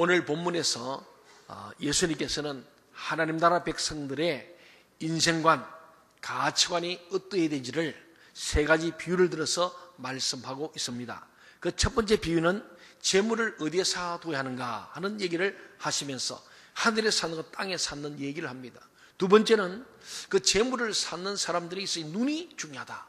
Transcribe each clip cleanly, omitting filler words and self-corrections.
오늘 본문에서 예수님께서는 하나님 나라 백성들의 인생관, 가치관이 어떠해야 되는지를 세 가지 비유를 들어서 말씀하고 있습니다. 그 첫 번째 비유는 재물을 어디에 쌓아둬야 하는가 하는 얘기를 하시면서 하늘에 쌓는 것, 땅에 쌓는 얘기를 합니다. 두 번째는 그 재물을 쌓는 사람들이 있으니 눈이 중요하다.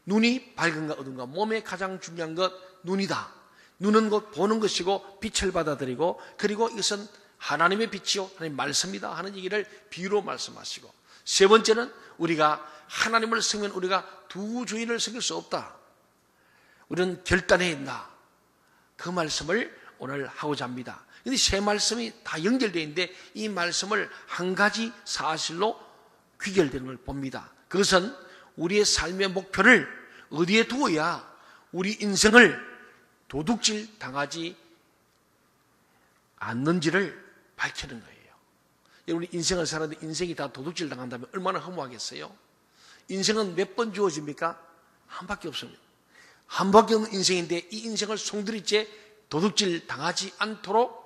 눈이 밝은가 어두운가, 몸에 가장 중요한 것 눈이다. 눈은 곧 보는 것이고 빛을 받아들이고, 그리고 이것은 하나님의 빛이요 하나님 말씀이다 하는 얘기를 비유로 말씀하시고, 세 번째는 우리가 하나님을 섬기면 우리가 두 주인을 섬길 수 없다. 우리는 결단해야 한다. 그 말씀을 오늘 하고자 합니다. 그런데 세 말씀이 다 연결되어 있는데 이 말씀을 한 가지 사실로 귀결되는 걸 봅니다. 그것은 우리의 삶의 목표를 어디에 두어야 우리 인생을 도둑질 당하지 않는지를 밝히는 거예요. 여러분, 인생을 살았는데 인생이 다 도둑질 당한다면 얼마나 허무하겠어요? 인생은 몇 번 주어집니까? 한 밖에 없습니다. 한 밖에 없는 인생인데 이 인생을 송두리째 도둑질 당하지 않도록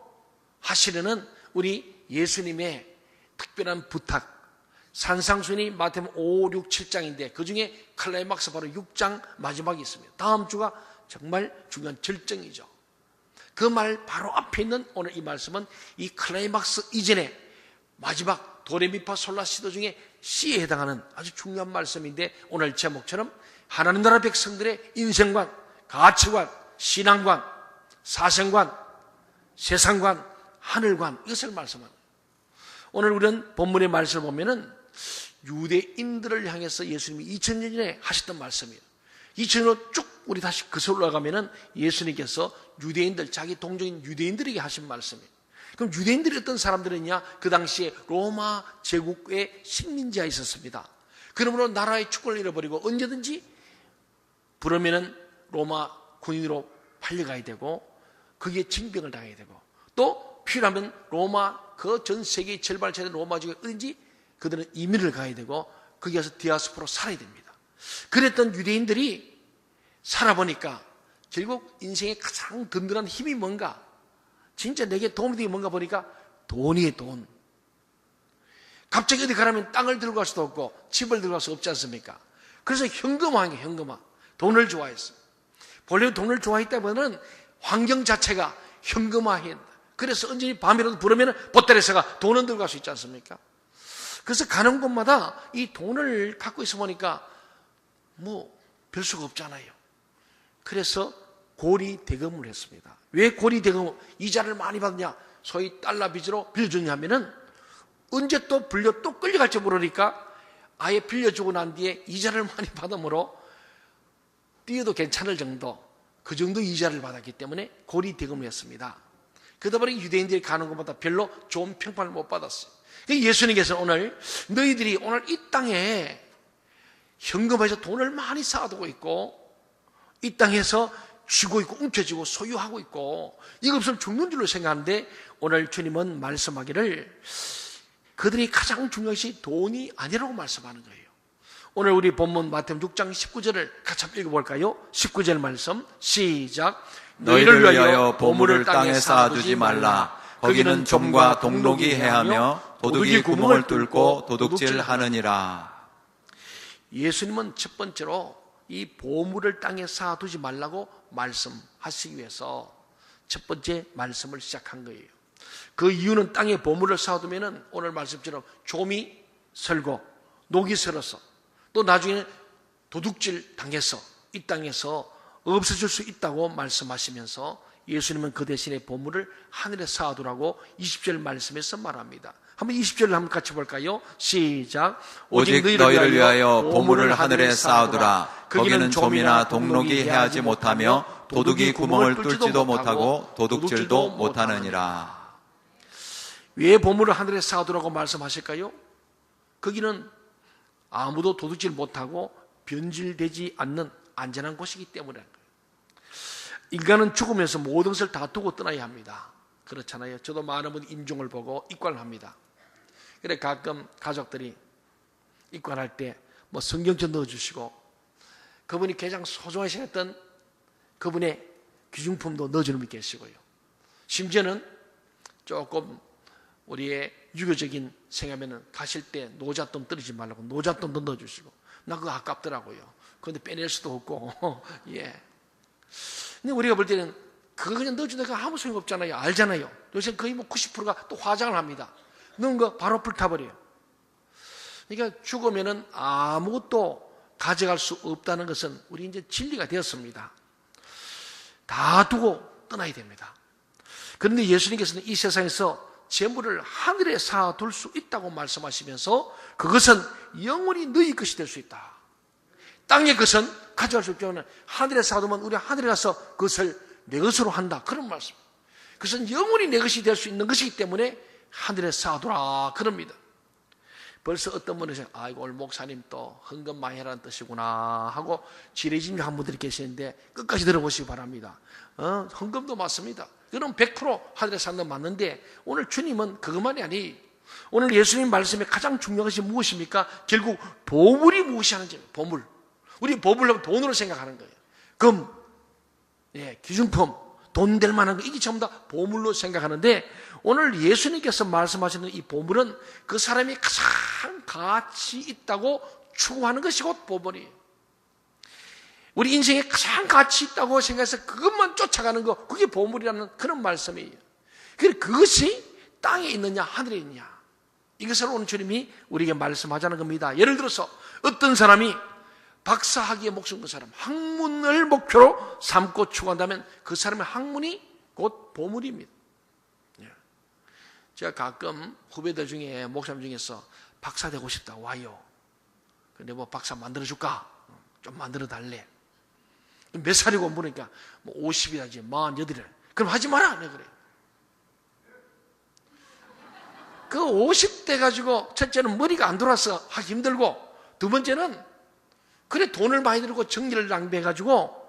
하시려는 우리 예수님의 특별한 부탁, 산상순이 마태복음 5, 6, 7장인데 그 중에 클라이막스 바로 6장 마지막이 있습니다. 다음 주가 정말 중요한 절정이죠. 그 말 바로 앞에 있는 오늘 이 말씀은 이 클라이막스 이전에 마지막 도레미파 솔라시도 중에 C에 해당하는 아주 중요한 말씀인데, 오늘 제목처럼 하나님 나라 백성들의 인생관, 가치관, 신앙관, 사생관, 세상관, 하늘관, 이것을 말씀합니다. 오늘 우리는 본문의 말씀을 보면은 유대인들을 향해서 예수님이 2000년 전에 하셨던 말씀이에요. 2000년으로 쭉 우리 다시 거슬러 올라가면은 예수님께서 유대인들, 자기 동족인 유대인들에게 하신 말씀이에요. 그럼 유대인들이 어떤 사람들이냐? 그 당시에 로마 제국의 식민지하에 있었습니다. 그러므로 나라의 주권을 잃어버리고 언제든지 부르면은 로마 군인으로 팔려가야 되고, 거기에 징병을 당해야 되고, 또 필요하면 로마 그 전 세계의 절반을 차지하는 로마 지역에 어딘지 그들은 이민을 가야 되고, 거기 가서 디아스포로 살아야 됩니다. 그랬던 유대인들이 살아보니까 결국 인생의 가장 든든한 힘이 뭔가, 진짜 내게 도움이 되는 게 뭔가 보니까 돈이에요, 돈. 갑자기 어디 가라면 땅을 들고 갈 수도 없고 집을 들고 갈 수 없지 않습니까? 그래서 현금화한 게 현금화. 돈을 좋아했어요. 본래 돈을 좋아했다면은 환경 자체가 현금화해야 한다. 그래서 언제니 밤이라도 부르면 보따리에서가 돈은 들고 갈 수 있지 않습니까? 그래서 가는 곳마다 이 돈을 갖고 있어 보니까 뭐 별 수가 없잖아요. 그래서 고리 대금을 했습니다. 왜 고리 대금, 이자를 많이 받느냐? 소위 달러 빚으로 빌려주냐 하면은 언제 또 또 끌려갈지 모르니까 아예 빌려주고 난 뒤에 이자를 많이 받으므로 뛰어도 괜찮을 정도, 그 정도 이자를 받았기 때문에 고리 대금을 했습니다. 그러다 보니 유대인들이 가는 곳마다 별로 좋은 평판을 못 받았어요. 예수님께서 오늘 너희들이 오늘 이 땅에 현금에서 돈을 많이 쌓아두고 있고, 이 땅에서 쥐고 있고 움켜쥐고 소유하고 있고, 이거 없으면 죽는 줄로 생각하는데, 오늘 주님은 말씀하기를 그들이 가장 중요한 것이 돈이 아니라고 말씀하는 거예요. 오늘 우리 본문 마태복음 6장 19절을 같이 한번 읽어볼까요? 19절 말씀 시작. 너희를 위하여 보물을 땅에 쌓아두지 말라. 거기는 좀과 동록이 해하며 도둑이 구멍을 뚫고 도둑질하느니라. 예수님은 첫 번째로 이 보물을 땅에 쌓아두지 말라고 말씀하시기 위해서 첫 번째 말씀을 시작한 거예요. 그 이유는 땅에 보물을 쌓아두면 오늘 말씀처럼 좀이 설고 녹이 슬어서 또 나중에는 도둑질 당해서 이 땅에서 없어질 수 있다고 말씀하시면서 예수님은 그 대신에 보물을 하늘에 쌓아두라고 20절 말씀에서 말합니다. 한번 20절을 한번 같이 볼까요? 시작. 오직 너희를 위하여 보물을 하늘에 쌓아두라. 거기는 좀이나 동록이 해하지 못하며 도둑이 구멍을 뚫지도 못하고 도둑질도 못하느니라. 왜 보물을 하늘에 쌓아두라고 말씀하실까요? 거기는 아무도 도둑질 못하고 변질되지 않는 안전한 곳이기 때문에. 인간은 죽으면서 모든 것을 다 두고 떠나야 합니다. 그렇잖아요. 저도 많은 분이 임종을 보고 입관을 합니다. 그래 가끔 가족들이 입관할 때 뭐 성경책 넣어주시고, 그분이 가장 소중하시 했던 그분의 귀중품도 넣어주는 분이 계시고요. 심지어는 조금 우리의 유교적인 생각하면은 가실 때 노잣돈 떨어지지 말라고 노잣돈도 넣어주시고, 나 그거 아깝더라고요. 그런데 빼낼 수도 없고. 예. 근데 우리가 볼 때는 그거 그냥 넣어준다가 아무 소용 없잖아요. 알잖아요. 요새 거의 뭐 90%가 또 화장을 합니다. 넣은 거 바로 불타버려요. 그러니까 죽으면은 아무것도 가져갈 수 없다는 것은 우리 이제 진리가 되었습니다. 다 두고 떠나야 됩니다. 그런데 예수님께서는 이 세상에서 재물을 하늘에 쌓아둘 수 있다고 말씀하시면서 그것은 영원히 너희 것이 될 수 있다. 땅의 것은 가져갈 수 없지만 하늘에 쌓아두면 우리 하늘에 가서 그것을 내 것으로 한다. 그런 말씀. 그것은 영원히 내 것이 될 수 있는 것이기 때문에 하늘에 쌓아두라. 그럽니다. 벌써 어떤 분은 아이고 오늘 목사님 또 헌금 많이 해라는 뜻이구나 하고 지레진 한 분들이 계시는데 끝까지 들어보시기 바랍니다. 헌금도 맞습니다. 그럼 100% 하늘에 사는 건 맞는데 오늘 주님은 그것만이 아니, 오늘 예수님 말씀에 가장 중요한 것이 무엇입니까? 결국 보물이 무엇이 하는지. 보물. 우리 보물하면 돈으로 생각하는 거예요. 금, 예, 기준품, 돈 될 만한 거, 이게 전부 다 보물로 생각하는데 오늘 예수님께서 말씀하시는 이 보물은 그 사람이 가장 가치 있다고 추구하는 것이 곧 보물이에요. 우리 인생에 가장 가치 있다고 생각해서 그것만 쫓아가는 거, 그게 보물이라는 그런 말씀이에요. 그것이 땅에 있느냐 하늘에 있느냐, 이것을 오늘 주님이 우리에게 말씀하자는 겁니다. 예를 들어서 어떤 사람이 박사학위에 목숨 건 사람, 학문을 목표로 삼고 추구한다면 그 사람의 학문이 곧 보물입니다. 제가 가끔 후배들 중에 목사님 중에서 박사 되고 싶다 와요. 근데 뭐 박사 만들어줄까? 좀 만들어 달래. 몇 살이고 물으니까 뭐 50이라지 48이래. 그럼 하지 마라. 내가 그래. 그 50대 가지고 첫째는 머리가 안 돌아서 하기 힘들고, 두 번째는 그래 돈을 많이 들고 정리를 낭비해가지고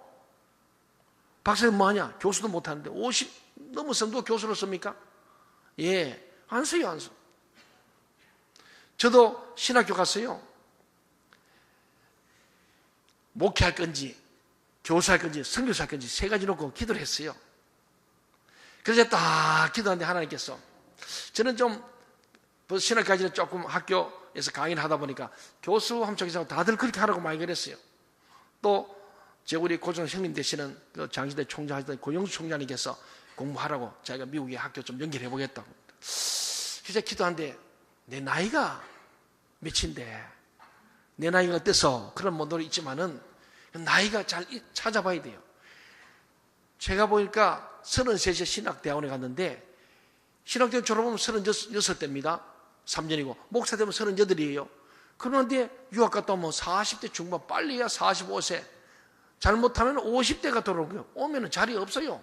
박사는 뭐하냐? 교수도 못하는데 50 넘어서 또 교수로 씁니까? 예, 안 써요, 안 써. 저도 신학교 갔어요. 목회할 건지 교수할 건지 선교사할 건지 세 가지 놓고 기도를 했어요. 그래서 딱 기도하는데 하나님께서, 저는 좀 신학까지는 조금 학교에서 강의를 하다 보니까 교수 함쪽에서 다들 그렇게 하라고 많이 그랬어요. 또 제 우리 고정 형님 되시는 그 장시대 총장 하시던 고영수 총장님께서 공부하라고 자기가 미국에 학교 좀 연결해 보겠다고. 그래서 기도하는데 내 나이가 몇인데 내 나이가 어때서 그런 모델이 있지만은 나이가 잘 찾아봐야 돼요. 제가 보니까 33세 신학대학원에 갔는데 신학대학원 졸업하면 36대입니다. 3년이고 목사 되면 38이에요. 그런데 유학 갔다 오면 40대 중반, 빨리야 45세, 잘못하면 50대가 돌아오고요. 오면은 자리 없어요.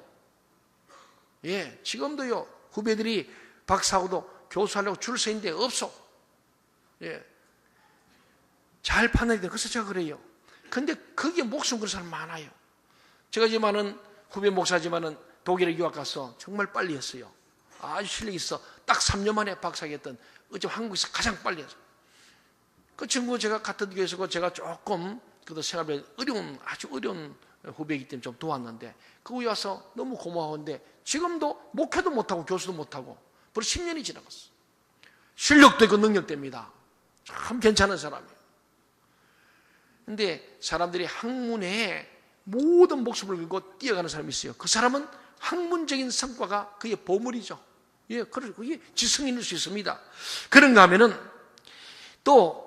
예, 지금도요 후배들이 박사하고도 교수하려고 줄 서 있는데 없어. 예, 잘 판단해야 돼요. 그래서 제가 그래요. 근데 거기에 목숨 건 사람 많아요. 제가 지만은 후배 목사지만은 독일에 유학 가서 정말 빨리 했어요. 아주 실력이 있어. 딱 3년 만에 박사학위 했던, 어째 한국에서 가장 빨리 했어요. 그 친구 제가 같은 교회에서 제가 조금 그도 생활에 아주 어려운 후배이기 때문에 좀 도왔는데 그 후에 와서 너무 고마웠는데 지금도 목회도 못하고 교수도 못하고 벌써 10년이 지나갔어. 실력도 있고 능력도 됩니다. 참 괜찮은 사람이에요. 근데 사람들이 학문에 모든 목숨을 걸고 뛰어가는 사람이 있어요. 그 사람은 학문적인 성과가 그의 보물이죠. 예, 그게 지성인일 수 있습니다. 그런가 하면은 또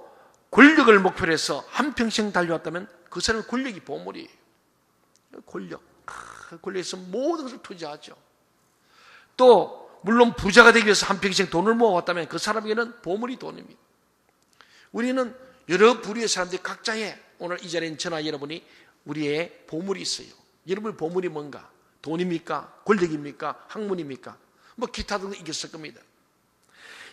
권력을 목표로 해서 한평생 달려왔다면 그 사람의 권력이 보물이에요. 권력. 권력에서 모든 것을 투자하죠. 또 물론 부자가 되기 위해서 한평생 돈을 모아왔다면 그 사람에게는 보물이 돈입니다. 우리는 여러 부류의 사람들이 각자의, 오늘 이 자리에 있는 저나 여러분이 우리의 보물이 있어요. 여러분의 보물이 뭔가? 돈입니까? 권력입니까? 학문입니까? 뭐 기타 등등 있을 겁니다.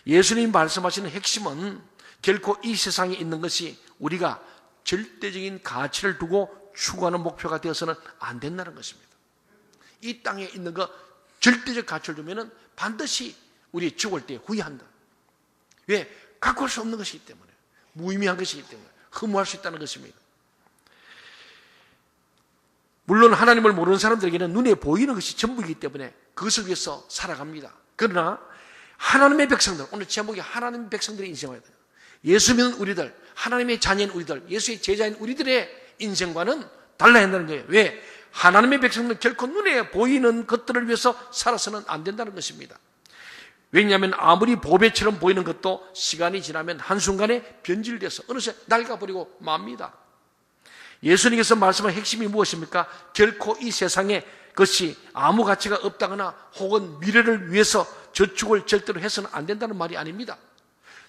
예수님이 말씀하시는 핵심은 결코 이 세상에 있는 것이 우리가 절대적인 가치를 두고 추구하는 목표가 되어서는 안 된다는 것입니다. 이 땅에 있는 거 절대적 가치를 두면은 반드시 우리 죽을 때 후회한다. 왜? 갖고 올 수 없는 것이기 때문에, 무의미한 것이기 때문에, 허무할 수 있다는 것입니다. 물론 하나님을 모르는 사람들에게는 눈에 보이는 것이 전부이기 때문에 그것을 위해서 살아갑니다. 그러나 하나님의 백성들, 오늘 제목이 하나님의 백성들의 인생이어야 돼요. 예수 믿는 우리들, 하나님의 자녀인 우리들, 예수의 제자인 우리들의 인생과는 달라야 한다는 거예요. 왜? 하나님의 백성들은 결코 눈에 보이는 것들을 위해서 살아서는 안 된다는 것입니다. 왜냐하면 아무리 보배처럼 보이는 것도 시간이 지나면 한순간에 변질돼서 어느새 낡아버리고 맙니다. 예수님께서 말씀한 핵심이 무엇입니까? 결코 이 세상에 것이 아무 가치가 없다거나 혹은 미래를 위해서 저축을 절대로 해서는 안 된다는 말이 아닙니다.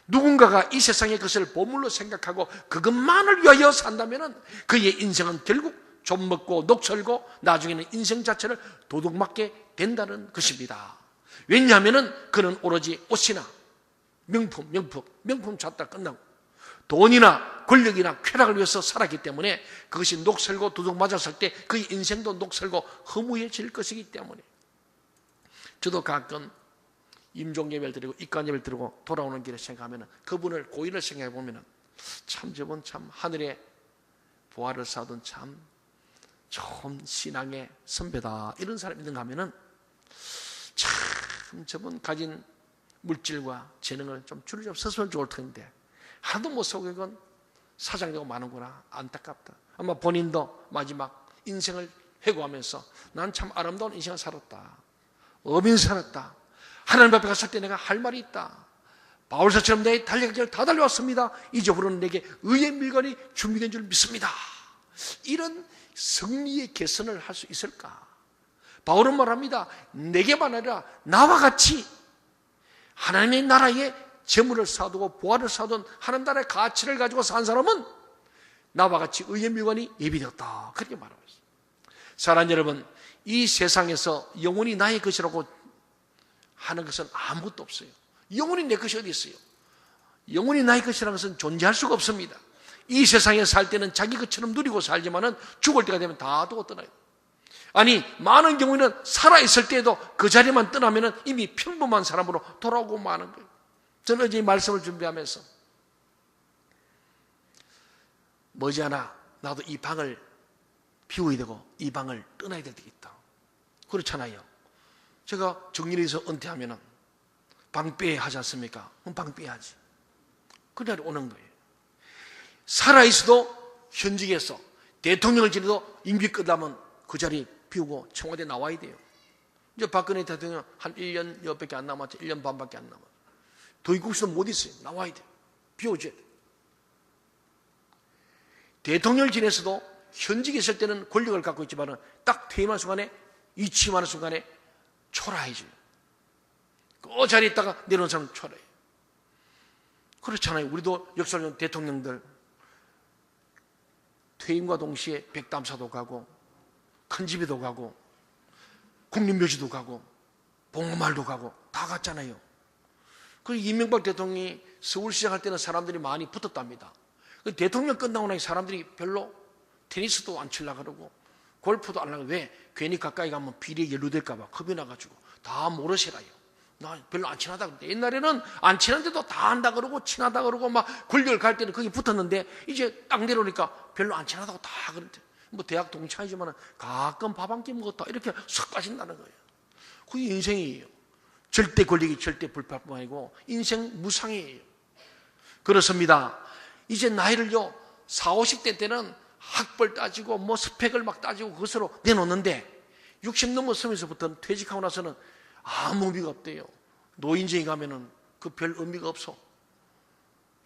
누군가가 이 세상의 것을 보물로 생각하고 그것만을 위하여 산다면 그의 인생은 결국 좀 먹고 녹슬고 나중에는 인생 자체를 도둑맞게 된다는 것입니다. 왜냐하면 그는 오로지 옷이나 명품 찾다 끝나고 돈이나 권력이나 쾌락을 위해서 살았기 때문에 그것이 녹슬고 도둑맞았을 때 그의 인생도 녹슬고 허무해질 것이기 때문에 저도 가끔 임종 예배를 드리고 입관 예배를 드리고 돌아오는 길에 생각하면 그분을 고인을 생각해 보면 참 저분 참 하늘에 보화를 쌓던 참 좋은 신앙의 선배다 이런 사람이 있는가 하면은 참 저분 가진 물질과 재능을 좀 줄여 썼으면 좋을 텐데 하나도 못 쓰고 이건 사장되고 마는구나 안타깝다. 아마 본인도 마지막 인생을 회고하면서 난 참 아름다운 인생을 살았다. 어민 살았다. 하나님 앞에 갔을 때 내가 할 말이 있다. 바울사처럼 내 달려갈 다 달려왔습니다. 이제부로는 내게 의의 밀관이 준비된 줄 믿습니다. 이런 승리의 개선을 할 수 있을까? 바울은 말합니다. 내게만 아니라 나와 같이 하나님의 나라에 재물을 쌓아두고 보화를 쌓아둔 하나님 나라의 가치를 가지고 산 사람은 나와 같이 의의 밀관이 예비되었다. 그렇게 말하고 있어요. 사랑하는 여러분, 이 세상에서 영원히 나의 것이라고 하는 것은 아무것도 없어요. 영원히 내 것이 어디 있어요? 영원히 나의 것이라는 것은 존재할 수가 없습니다. 이 세상에 살 때는 자기 것처럼 누리고 살지만은 죽을 때가 되면 다 두고 떠나요. 아니 많은 경우에는 살아있을 때에도 그 자리만 떠나면은 이미 평범한 사람으로 돌아오고 마는 거예요. 저는 어제 이 말씀을 준비하면서 머지않아 나도 이 방을 비워야 되고 이 방을 떠나야 될 때가 있다. 그렇잖아요. 제가 정리해서 은퇴하면은 방 빼야 하지 않습니까? 그럼 방 빼야지. 그 날이 오는 거예요. 살아있어도 현직에서 대통령을 지내도 임기 끝나면 그 자리 비우고 청와대 나와야 돼요. 이제 박근혜 대통령 한 1년 여밖에 안 남았죠. 1년 반밖에 안 남았죠. 도입국에서 못 있어요. 나와야 돼요. 비워줘야 돼요. 대통령을 지내서도 현직에 있을 때는 권력을 갖고 있지만 딱 퇴임하는 순간에 이취하는 순간에 초라해져요. 그 자리에 있다가 내려오는 사람은 초라해요. 그렇잖아요. 우리도 역사적인 대통령들 퇴임과 동시에 백담사도 가고 큰집에도 가고 국립묘지도 가고 봉고마을도 가고 다 갔잖아요. 그리고 이명박 대통령이 서울시장 할 때는 사람들이 많이 붙었답니다. 대통령 끝나고 나니 사람들이 별로 테니스도 안 치려고 그러고 골프도 안 하고 왜? 괜히 가까이 가면 비리에 연루될까 봐 겁이 나가지고 다 모르시라요. 나 별로 안 친하다 그랬는데 옛날에는 안 친한데도 다 한다 그러고 친하다 그러고 막 권력을 갈 때는 거기 붙었는데 이제 딱 내려오니까 별로 안 친하다고 다 그런데 뭐 대학 동창이지만 가끔 밥 한 끼 먹었다 이렇게 싹 빠진다는 거예요. 그게 인생이에요. 절대 권력이 절대 불법이고 인생 무상이에요. 그렇습니다. 이제 나이를요 40, 50대 때는 학벌 따지고 뭐 스펙을 막 따지고 그것으로 내놓는데 60 넘어서면서부터는 퇴직하고 나서는 아무 의미가 없대요. 노인정에 가면은 그 별 의미가 없어.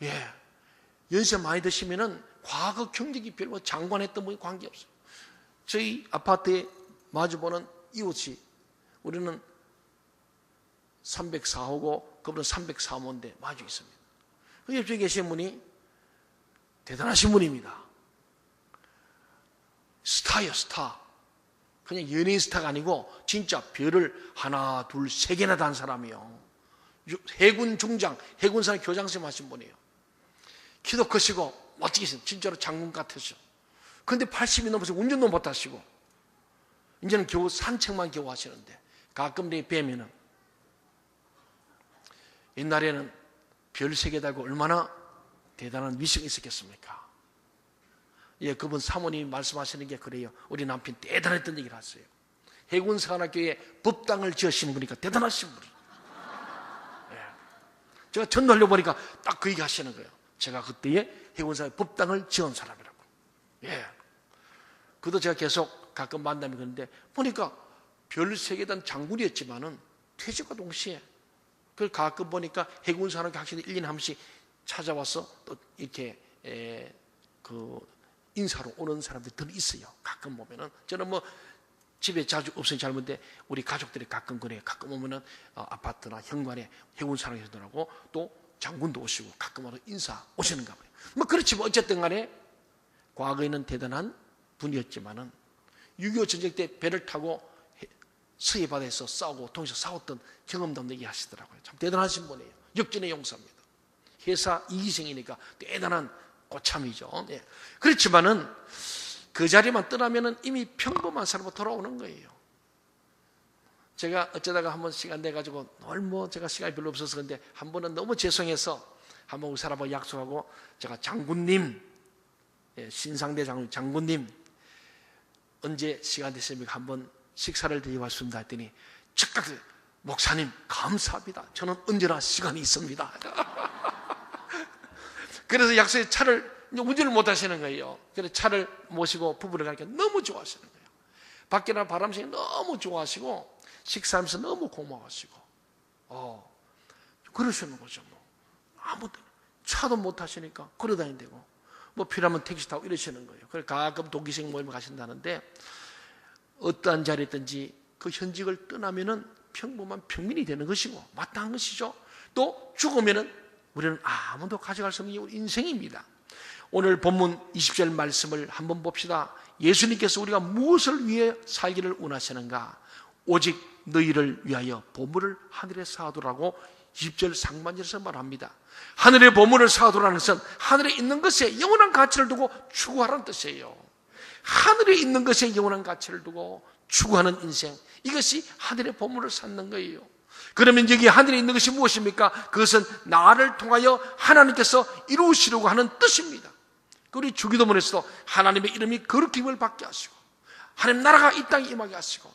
예. 연세 많이 드시면은 과거 경력이 별로 장관했던 분이 관계없어요. 저희 아파트에 마주보는 이웃이 우리는 304호고 그분은 303호인데 마주 있습니다. 그 옆쪽에 계신 분이 대단하신 분입니다. 스타예요, 스타. 그냥 연예인 스타가 아니고 진짜 별을 하나, 둘, 세 개나 단 사람이에요. 해군 중장, 해군사 교장선생 하신 분이에요. 키도 크시고 멋지게 있어요. 진짜로 장군 같으셔. 그런데 80이 넘어서 운전도 못 하시고 이제는 겨우 산책만 겨우 하시는데 가끔 내 뵈면은 옛날에는 별 3개 달고 얼마나 대단한 미성이 있었겠습니까? 예, 그분 사모님이 말씀하시는 게 그래요. 우리 남편 대단했던 얘기를 하세요. 해군사관학교에 법당을 지으시는 거니까 대단하신 분이에요. 제가 전도하려 보니까 딱 그 얘기 하시는 거예요. 제가 그때에 해군사회 법당을 지은 사람이라고. 예. 그도 제가 계속 가끔 만나면 그런데 보니까 별세계단 장군이었지만은 퇴직과 동시에 그걸 가끔 보니까 해군사회 학생이 1년에 한 번씩 찾아와서 또 이렇게 그 인사로 오는 사람들이 늘 있어요. 가끔 보면은 저는 뭐 집에 자주 없으니 잘 모르는데 우리 가족들이 가끔 그래요. 가끔 오면은 아파트나 현관에 해군사랑 해주더라고. 또 장군도 오시고 가끔 와서 인사 오시는가 봐요. 뭐 그렇지 뭐 어쨌든 간에 과거에는 대단한 분이었지만은 6.25 전쟁 때 배를 타고 서해 바다에서 싸우고 동시에 싸웠던 경험도 얘기하시더라고요. 참 대단하신 분이에요. 역전의 용사입니다. 회사 2기생이니까 대단한 고참이죠. 예. 그렇지만은 그 자리만 떠나면은 이미 평범한 사람으로 돌아오는 거예요. 제가 어쩌다가 한번 시간 내가지고 늘 뭐 제가 시간이 별로 없어서 그런데 한 번은 너무 죄송해서 한번 우리 사람하고 약속하고 제가 장군님, 신상대 장군님 언제 시간 됐습니까? 한번 식사를 드려봤습니다 했더니 즉각 목사님 감사합니다. 저는 언제나 시간이 있습니다. 그래서 약속에 차를 운전을 못 하시는 거예요. 그래서 차를 모시고 부부를 가니까 너무 좋아하시는 거예요. 밖에 나는 바람쐬기 너무 좋아하시고 식사하면서 너무 고마워하시고 그러시는 거죠. 뭐 아무 차도 못 하시니까 걸어다니고 뭐 필요하면 택시 타고 이러시는 거예요. 그래서 가끔 동기생 모임을 가신다는데 어떠한 자리든지 그 현직을 떠나면은 평범한 평민이 되는 것이고 마땅한 것이죠. 또 죽으면은 우리는 아무도 가져갈 수 없는 인생입니다. 오늘 본문 20절 말씀을 한번 봅시다. 예수님께서 우리가 무엇을 위해 살기를 원하시는가? 오직 너희를 위하여 보물을 하늘에 쌓아두라고 20절 상반절에서 말합니다. 하늘의 보물을 쌓아두라는 것은 하늘에 있는 것에 영원한 가치를 두고 추구하라는 뜻이에요. 하늘에 있는 것에 영원한 가치를 두고 추구하는 인생, 이것이 하늘의 보물을 쌓는 거예요. 그러면 여기 하늘에 있는 것이 무엇입니까? 그것은 나를 통하여 하나님께서 이루시려고 하는 뜻입니다. 우리 주기도문에서도 하나님의 이름이 거룩힘을 받게 하시고 하나님 나라가 이 땅에 임하게 하시고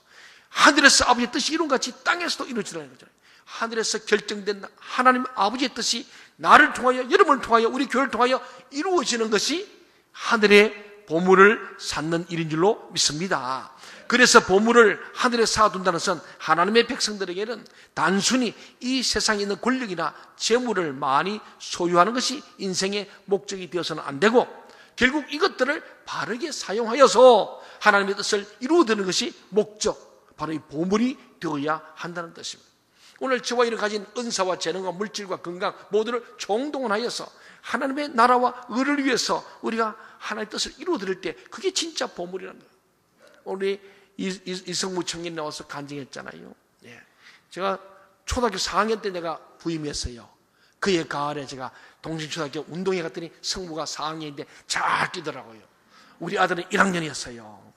하늘에서 아버지의 뜻이 이룬 같이 땅에서도 이루어지라는 거죠. 하늘에서 결정된 하나님 아버지의 뜻이 나를 통하여, 여러분을 통하여, 우리 교회를 통하여 이루어지는 것이 하늘의 보물을 쌓는 일인 줄로 믿습니다. 그래서 보물을 하늘에 쌓아둔다는 것은 하나님의 백성들에게는 단순히 이 세상에 있는 권력이나 재물을 많이 소유하는 것이 인생의 목적이 되어서는 안 되고 결국 이것들을 바르게 사용하여서 하나님의 뜻을 이루어드는 것이 목적, 바로 이 보물이 되어야 한다는 뜻입니다. 오늘 저와 이를 가진 은사와 재능과 물질과 건강 모두를 총동원하여서 하나님의 나라와 의를 위해서 우리가 하나님의 뜻을 이루어드릴 때 그게 진짜 보물이라는 거예요. 우리 이성무 청년이 나와서 간증했잖아요. 예. 제가 초등학교 4학년 때 내가 부임했어요. 그해 가을에 제가 동신초등학교 운동회 갔더니 성무가 4학년인데 잘 뛰더라고요. 우리 아들은 1학년이었어요.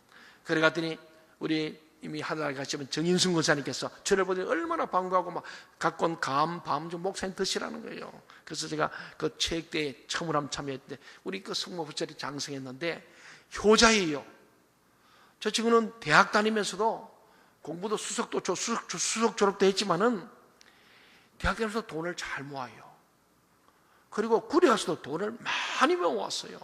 그래 갔더니 우리 이미 하다가 가시면 정인순 권사님께서 저를 보더니 얼마나 반가워하고 막 갖고 온 밤 좀 목사님 드시라는 거예요. 그래서 제가 그 체육대회에 처음으로 한번 참여했는데 우리 그 성모 부처리 장성했는데 효자예요. 저 친구는 대학 다니면서도 공부도 수석 졸업도 했지만은 대학 다니면서 돈을 잘 모아요. 그리고 구례 가서도 돈을 많이 모아왔어요.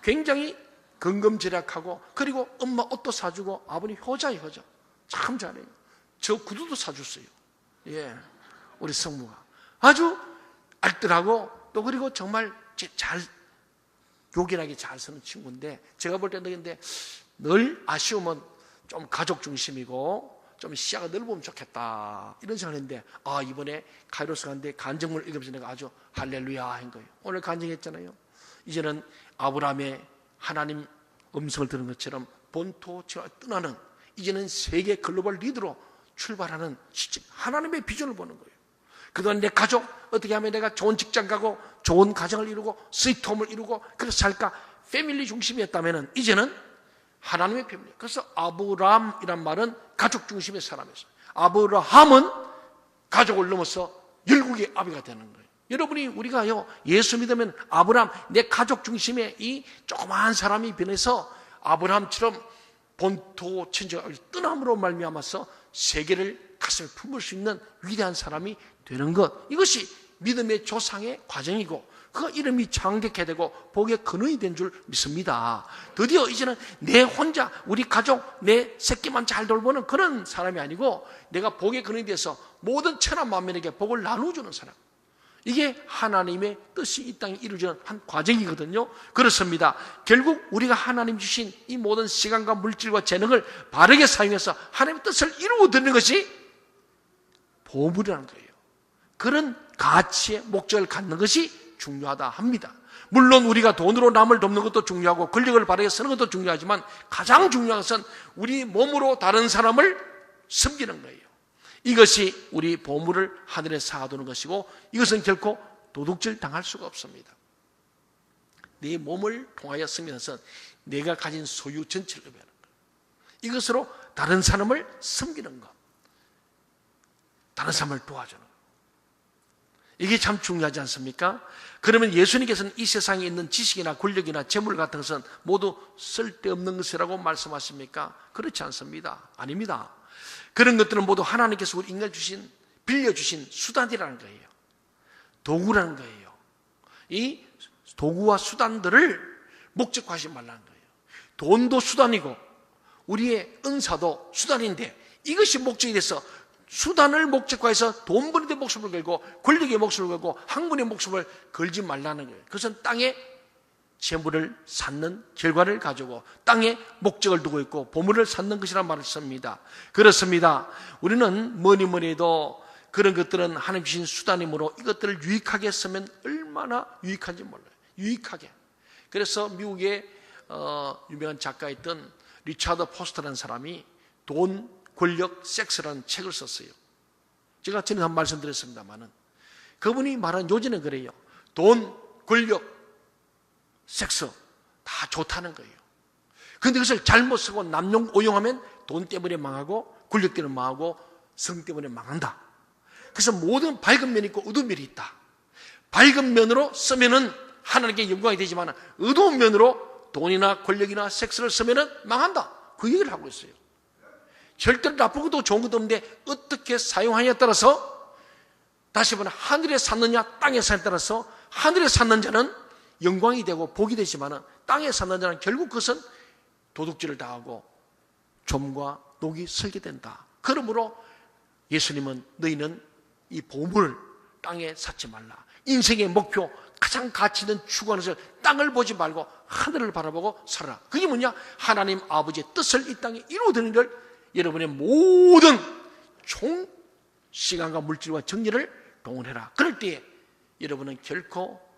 굉장히 건검지략하고 그리고 엄마 옷도 사주고 아버님 효자예요, 효자. 참 잘해요. 저 구두도 사줬어요. 예, 우리 성무가 아주 알뜰하고 또 그리고 정말 잘 요긴하게 잘 사는 친구인데 제가 볼 때는 근데 늘 아쉬움은 좀 가족 중심이고 좀 시야가 넓으면 좋겠다 이런 생각했는데 이번에 카이로스 갔는데 간증문을 읽으면서 내가 아주 할렐루야 한 거예요. 오늘 간증했잖아요. 이제는 아브라함의 하나님 음성을 들은 것처럼 본토 떠나는 이제는 세계 글로벌 리더로 출발하는 하나님의 비전을 보는 거예요. 그동안 내 가족 어떻게 하면 내가 좋은 직장 가고 좋은 가정을 이루고 스위트홈을 이루고 그래서 살까 패밀리 중심이었다면 이제는 하나님의 패밀리. 그래서 아브라함이란 말은 가족 중심의 사람이었어요. 아브라함은 가족을 넘어서 열국의 아비가 되는 거예요. 여러분이 우리가요 예수 믿으면 아브라함 내 가족 중심의 이 조그마한 사람이 변해서 아브라함처럼 본토 천지를 떠남으로 말미암아서 세계를 가슴에 품을 수 있는 위대한 사람이 되는 것, 이것이 믿음의 조상의 과정이고 그 이름이 창대케 되고 복의 근원이 된 줄 믿습니다. 드디어 이제는 내 혼자, 우리 가족, 내 새끼만 잘 돌보는 그런 사람이 아니고 내가 복의 근원이 돼서 모든 천하 만민에게 복을 나눠주는 사람, 이게 하나님의 뜻이 이 땅에 이루어지는 한 과정이거든요. 그렇습니다. 결국 우리가 하나님 주신 이 모든 시간과 물질과 재능을 바르게 사용해서 하나님의 뜻을 이루어드리는 것이 보물이라는 거예요. 그런 가치의 목적을 갖는 것이 중요하다 합니다. 물론 우리가 돈으로 남을 돕는 것도 중요하고 권력을 바르게 쓰는 것도 중요하지만 가장 중요한 것은 우리 몸으로 다른 사람을 섬기는 거예요. 이것이 우리 보물을 하늘에 쌓아두는 것이고 이것은 결코 도둑질 당할 수가 없습니다. 내 몸을 통하여 섬기는 것은 내가 가진 소유 전체를 의미하는 거예요. 이것으로 다른 사람을 섬기는 것, 다른 사람을 도와주는 것, 이게 참 중요하지 않습니까? 그러면 예수님께서는 이 세상에 있는 지식이나 권력이나 재물 같은 것은 모두 쓸데없는 것이라고 말씀하십니까? 그렇지 않습니다. 아닙니다. 그런 것들은 모두 하나님께서 우리 인간 주신, 빌려주신 수단이라는 거예요. 도구라는 거예요. 이 도구와 수단들을 목적화하지 말라는 거예요. 돈도 수단이고 우리의 은사도 수단인데 이것이 목적이 돼서 수단을 목적화해서 돈 버는 데 목숨을 걸고 권력의 목숨을 걸고 학문의 목숨을 걸지 말라는 거예요. 그것은 땅에 재물을 쌓는 결과를 가지고 땅에 목적을 두고 있고 보물을 쌓는 것이란 말을 씁니다. 그렇습니다. 우리는 뭐니 해도 그런 것들은 하나님 주신 수단이므로 이것들을 유익하게 쓰면 얼마나 유익한지 몰라요. 유익하게. 그래서 미국의 유명한 작가였던 리차드 포스터라는 사람이 돈, 권력, 섹스라는 책을 썼어요. 제가 전에 한 말씀드렸습니다만은 그분이 말한 요지는 그래요. 돈, 권력, 섹스 다 좋다는 거예요. 그런데 그것을 잘못 쓰고 남용 오용하면 돈 때문에 망하고 권력 때문에 망하고 성 때문에 망한다. 그래서 모든 밝은 면이 있고 어두운 면이 있다. 밝은 면으로 쓰면은 하나님께 영광이 되지만 어두운 면으로 돈이나 권력이나 섹스를 쓰면은 망한다. 그 얘기를 하고 있어요. 절대로 나쁘고도 좋은 것도 없는데 어떻게 사용하냐에 따라서, 다시 한번 하늘에 샀느냐 땅에 샀느냐에 따라서 하늘에 샀는 자는 영광이 되고 복이 되지만 땅에 샀는 자는 결국 그것은 도둑질을 당하고 좀과 녹이 슬게 된다. 그러므로 예수님은 너희는 이 보물을 땅에 쌓지 말라. 인생의 목표, 가장 가치 있는 추구하는 것을 땅을 보지 말고 하늘을 바라보고 살아라. 그게 뭐냐? 하나님 아버지의 뜻을 이 땅에 이루어드리는 걸 여러분의 모든 총 시간과 물질과 정리를 동원해라. 그럴 때에 여러분은 결코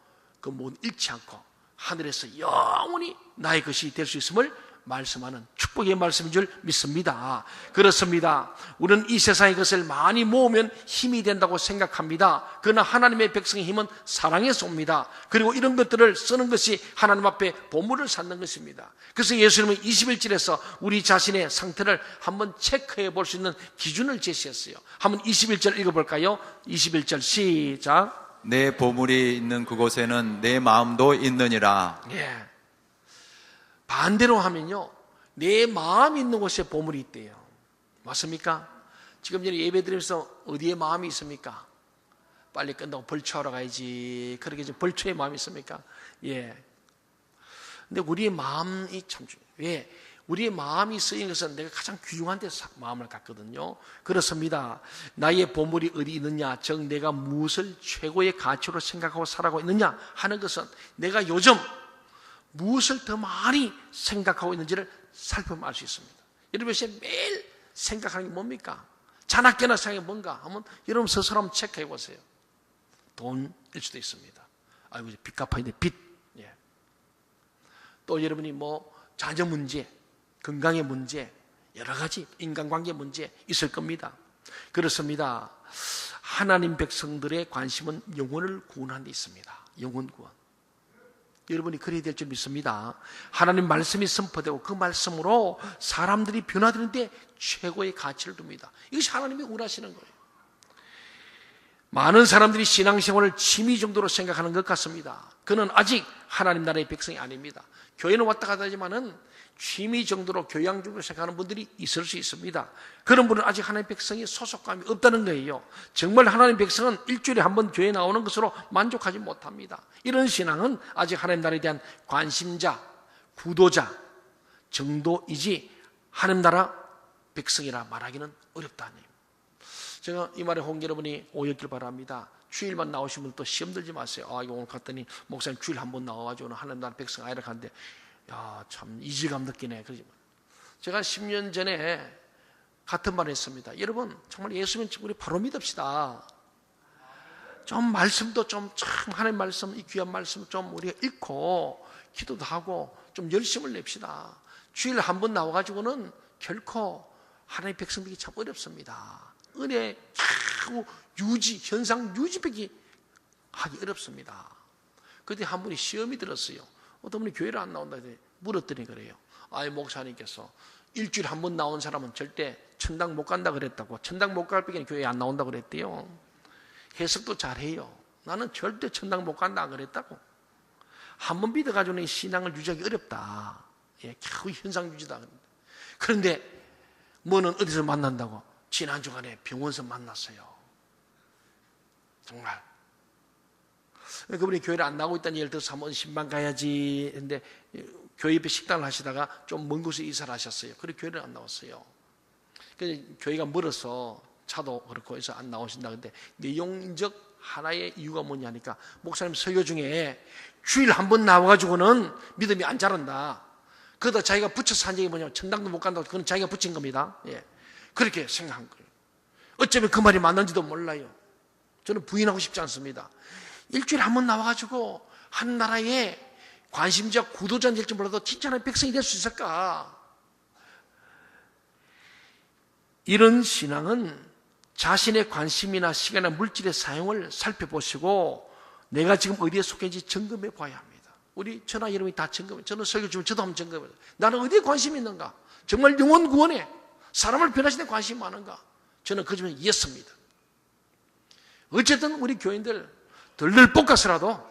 그 모든 잃지 않고 하늘에서 영원히 나의 것이 될 수 있음을 말씀하는 축복의 말씀인 줄 믿습니다. 그렇습니다. 우리는 이 세상의 것을 많이 모으면 힘이 된다고 생각합니다. 그러나 하나님의 백성의 힘은 사랑에서 옵니다. 그리고 이런 것들을 쓰는 것이 하나님 앞에 보물을 쌓는 것입니다. 그래서 예수님은 21절에서 우리 자신의 상태를 한번 체크해 볼 수 있는 기준을 제시했어요. 한번 21절 읽어볼까요? 21절 시작. 내 보물이 있는 그곳에는 내 마음도 있느니라. 예. 반대로 하면요, 내 마음이 있는 곳에 보물이 있대요. 맞습니까? 지금 전에 예배 드리면서 어디에 마음이 있습니까? 빨리 끝나고 벌초하러 가야지. 그렇게 좀 벌초의 마음이 있습니까? 예. 근데 우리의 마음이 참 중요해요. 왜? 우리의 마음이 쓰이는 것은 내가 가장 귀중한 데서 마음을 갖거든요. 그렇습니다. 나의 보물이 어디 있느냐, 즉 내가 무엇을 최고의 가치로 생각하고 살아가고 있느냐 하는 것은 내가 요즘 무엇을 더 많이 생각하고 있는지를 살펴보면 알 수 있습니다. 여러분 매일 생각하는 게 뭡니까? 자나깨나 생각이 뭔가 하면 여러분 스스로 한번 체크해 보세요. 돈일 수도 있습니다. 아이고 이제 빚 갚아야 돼, 빚. 예. 또 여러분이 뭐 자녀 문제, 건강의 문제, 여러 가지 인간관계 문제 있을 겁니다. 그렇습니다. 하나님 백성들의 관심은 영혼을 구원하는 데 있습니다. 영혼 구원. 여러분이 그래야 될 줄 믿습니다. 하나님 말씀이 선포되고 그 말씀으로 사람들이 변화되는데 최고의 가치를 둡니다. 이것이 하나님이 원하시는 거예요. 많은 사람들이 신앙생활을 취미 정도로 생각하는 것 같습니다. 그는 아직 하나님 나라의 백성이 아닙니다. 교회는 왔다 갔다 하지만은 취미 정도로 교양 정도로 생각하는 분들이 있을 수 있습니다. 그런 분은 아직 하나님의 백성이 소속감이 없다는 거예요. 정말 하나님의 백성은 일주일에 한 번 교회에 나오는 것으로 만족하지 못합니다. 이런 신앙은 아직 하나님 나라에 대한 관심자, 구도자 정도이지 하나님 나라 백성이라 말하기는 어렵다는 거예요. 제가 이 말에 홍 여러분이 오였길 바랍니다. 주일만 나오신 분 또 시험 들지 마세요. 이거 오늘 갔더니 목사님 주일 한 번 나와가지고 오늘 하나님 나라 백성 아니라 하는데 참 이질감 느끼네. 그러지 마. 제가 10년 전에 같은 말을 했습니다. 여러분 정말 예수님 우리 바로 믿읍시다. 좀 말씀도 참 하나님 말씀, 이 귀한 말씀 좀 우리가 읽고 기도도 하고 좀 열심을 냅시다. 주일 한 번 나와가지고는 결코 하나님의 백성들이 참 어렵습니다. 은혜 참 유지, 현상 유지하기 어렵습니다. 그때 한 분이 시험이 들었어요. 어떤 분이 교회를 안 나온다 해서 물었더니 그래요. 목사님께서 일주일에 한 번 나온 사람은 절대 천당 못 간다 그랬다고. 천당 못 갈 밖에는 교회에 안 나온다 그랬대요. 해석도 잘해요. 나는 절대 천당 못 간다 그랬다고. 한 번 믿어가지고는 신앙을 유지하기 어렵다. 겨우 현상 유지다. 그런데 뭐는 어디서 만난다고? 지난 주간에 병원에서 만났어요. 정말. 그분이 교회를 안 나오고 있다는 예를 들어서 한번 신방 가야지 했는데 교회 옆에 식당을 하시다가 좀 먼 곳에 이사를 하셨어요. 그래서 교회를 안 나왔어요. 그래서 교회가 멀어서 차도 그렇고 해서 안 나오신다. 근데 내용적 하나의 이유가 뭐냐니까 목사님 설교 중에 주일 한 번 나와가지고는 믿음이 안 자란다. 그러다 자기가 붙여서 한 적이 뭐냐면 천당도 못 간다고. 그건 자기가 붙인 겁니다. 그렇게 생각한 거예요. 어쩌면 그 말이 맞는지도 몰라요. 저는 부인하고 싶지 않습니다. 일주일에 한 번 나와가지고 한 나라의 관심자 구도자는 될지 몰라도 진짜 하나님의 백성이 될 수 있을까? 이런 신앙은 자신의 관심이나 시간이나 물질의 사용을 살펴보시고 내가 지금 어디에 속했는지 점검해 봐야 합니다. 우리 저나 여러분이 다 점검해. 저는 설교 주면 저도 한번 점검해. 나는 어디에 관심이 있는가? 정말 영혼 구원에 사람을 변화시키는 관심이 많은가? 저는 그 점에 예스입니다. 어쨌든 우리 교인들 덜덜 볶아서라도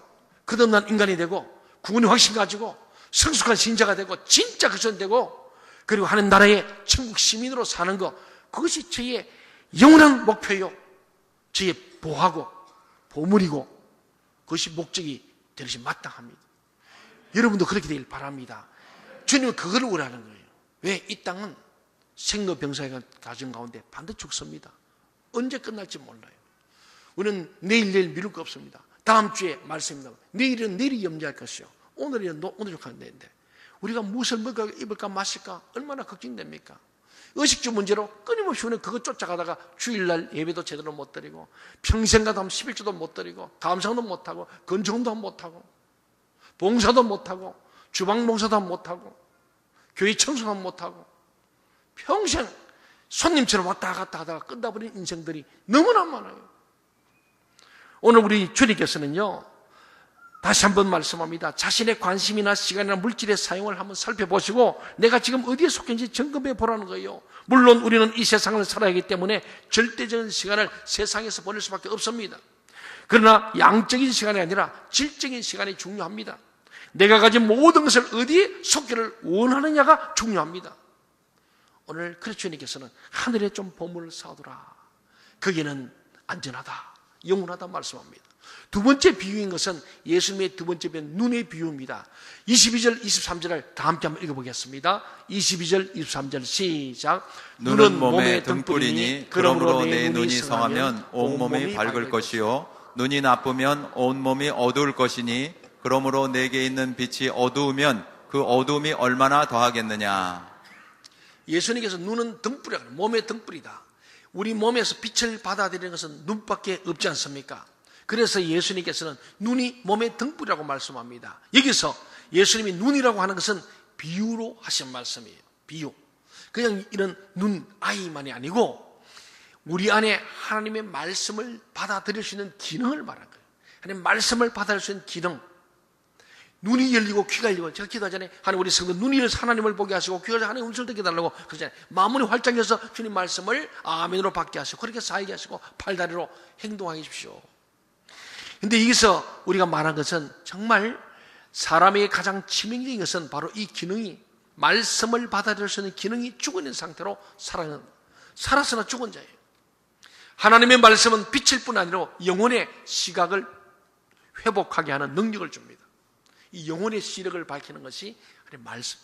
거듭난 인간이 되고 구원의 확신 가지고 성숙한 신자가 되고 진짜 그리스도인 되고 그리고 하나님 나라의 천국 시민으로 사는 것, 그것이 저의 영원한 목표요. 저의 보하고 보물이고 그것이 목적이 되듯이 마땅합니다. 여러분도 그렇게 되길 바랍니다. 주님은 그걸 원하는 거예요. 왜? 이 땅은 생로병사의 가정 가운데 반드시 죽습니다. 언제 끝날지 몰라요. 우리는 내일 미룰 거 없습니다. 다음 주에 말씀입니다. 내일은 내일이 염려할 것이요. 오늘은 오늘 하면 되는데 우리가 무엇을 먹을까, 입을까, 마실까 얼마나 걱정됩니까? 의식주 문제로 끊임없이 우리는 그것 쫓아가다가 주일날 예배도 제대로 못 드리고 평생가도 하면 11주도 못 드리고 감사도 못하고 건축도 못하고 봉사도 못하고 주방 봉사도 못하고 교회 청소도 못하고 평생 손님처럼 왔다 갔다 하다가 끝나버린 인생들이 너무나 많아요. 오늘 우리 주님께서는요, 다시 한번 말씀합니다. 자신의 관심이나 시간이나 물질의 사용을 한번 살펴보시고 내가 지금 어디에 속했는지 점검해 보라는 거예요. 물론 우리는 이 세상을 살아야 하기 때문에 절대적인 시간을 세상에서 보낼 수밖에 없습니다. 그러나 양적인 시간이 아니라 질적인 시간이 중요합니다. 내가 가진 모든 것을 어디에 쏟기를 원하느냐가 중요합니다. 오늘 그리스도님께서는 하늘에 좀 보물을 쌓아두라. 거기는 안전하다, 영원하다 말씀합니다. 두 번째 비유인 것은 예수님의 두 번째 비유는 눈의 비유입니다. 22절, 23절을 다 함께 한번 읽어보겠습니다. 22절, 23절 시작. 눈은 몸의 등불이니 그러므로 내 눈이 성하면 온몸이 밝을 것이요 눈이 나쁘면 온몸이 어두울 것이니 그러므로 내게 있는 빛이 어두우면 그 어두움이 얼마나 더하겠느냐. 예수님께서 눈은 등불이라, 몸의 등불이다. 우리 몸에서 빛을 받아들이는 것은 눈밖에 없지 않습니까? 그래서 예수님께서는 눈이 몸의 등불이라고 말씀합니다. 여기서 예수님이 눈이라고 하는 것은 비유로 하신 말씀이에요. 비유. 그냥 이런 눈, 아이만이 아니고 우리 안에 하나님의 말씀을 받아들일 수 있는 기능을 말하는 거예요. 하나님의 말씀을 받아들일 수 있는 기능. 눈이 열리고 귀가 열리고, 제가 기도하잖아요. 하나님 우리 성도 눈이 열려서 하나님을 보게 하시고 귀가 열려서 하나님의 음성을 듣게 해달라고 그러잖아요. 마음이 활짝 열어서 주님 말씀을 아멘으로 받게 하시고 그렇게 살게 하시고 팔다리로 행동하게 해주십시오. 근데 여기서 우리가 말한 것은 정말 사람에게 가장 치명적인 것은 바로 이 기능이 말씀을 받아들일 수 있는 기능이 죽어있는 상태로 살았으나 죽은 자예요. 하나님의 말씀은 빛일 뿐 아니라 영혼의 시각을 회복하게 하는 능력을 줍니다. 이 영혼의 시력을 밝히는 것이 말씀.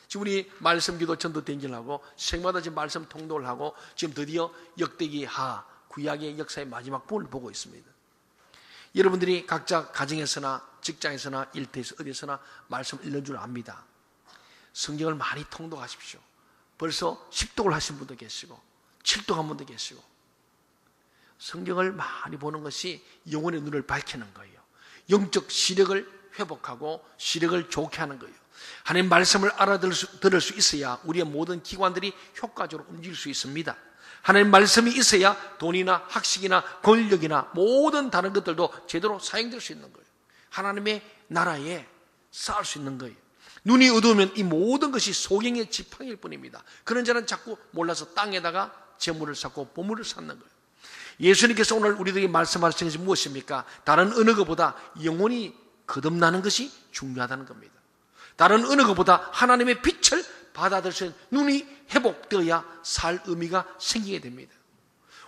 지금 우리 말씀 기도 전도 대행진하고 생마다 지금 말씀 통독을 하고 지금 드디어 역대기 하 구약의 역사의 마지막 부분을 보고 있습니다. 여러분들이 각자 가정에서나 직장에서나 일터에서 어디서나 말씀 읽는 줄 압니다. 성경을 많이 통독하십시오. 벌써 10독을 하신 분도 계시고 7독 한 분도 계시고, 성경을 많이 보는 것이 영혼의 눈을 밝히는 거예요. 영적 시력을 회복하고 시력을 좋게 하는 거예요. 하나님 말씀을 알아들을 수 있어야 우리의 모든 기관들이 효과적으로 움직일 수 있습니다. 하나님 말씀이 있어야 돈이나 학식이나 권력이나 모든 다른 것들도 제대로 사용될 수 있는 거예요. 하나님의 나라에 쌓을 수 있는 거예요. 눈이 어두우면 이 모든 것이 소경의 지팡이일 뿐입니다. 그런 자는 자꾸 몰라서 땅에다가 재물을 쌓고 보물을 쌓는 거예요. 예수님께서 오늘 우리들에게 말씀하시는 것이 무엇입니까? 다른 어느 것보다 영혼이 거듭나는 것이 중요하다는 겁니다. 다른 어느 것보다 하나님의 빛을 받아들일 수 있는 눈이 회복되어야 살 의미가 생기게 됩니다.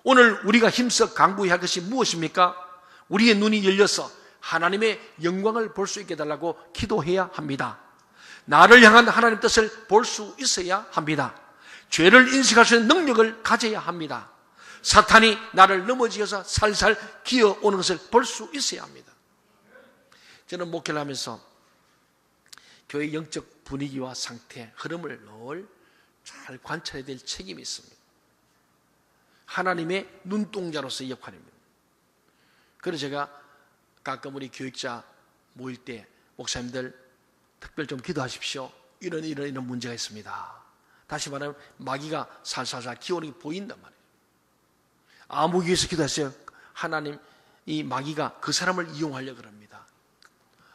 오늘 우리가 힘써 강구해야 할 것이 무엇입니까? 우리의 눈이 열려서 하나님의 영광을 볼 수 있게 해달라고 기도해야 합니다. 나를 향한 하나님의 뜻을 볼 수 있어야 합니다. 죄를 인식할 수 있는 능력을 가져야 합니다. 사탄이 나를 넘어지어서 살살 기어오는 것을 볼 수 있어야 합니다. 저는 목회를 하면서 교회의 영적 분위기와 상태, 흐름을 늘 잘 관찰해야 될 책임이 있습니다. 하나님의 눈동자로서의 역할입니다. 그래서 제가 가끔 우리 교육자 모일 때 목사님들 특별 좀 기도하십시오. 이런 문제가 있습니다. 다시 말하면 마귀가 살살살 기어오는 게 보인단 말이에요. 아무 위해서 기도했어요. 하나님, 이 마귀가 그 사람을 이용하려고 합니다.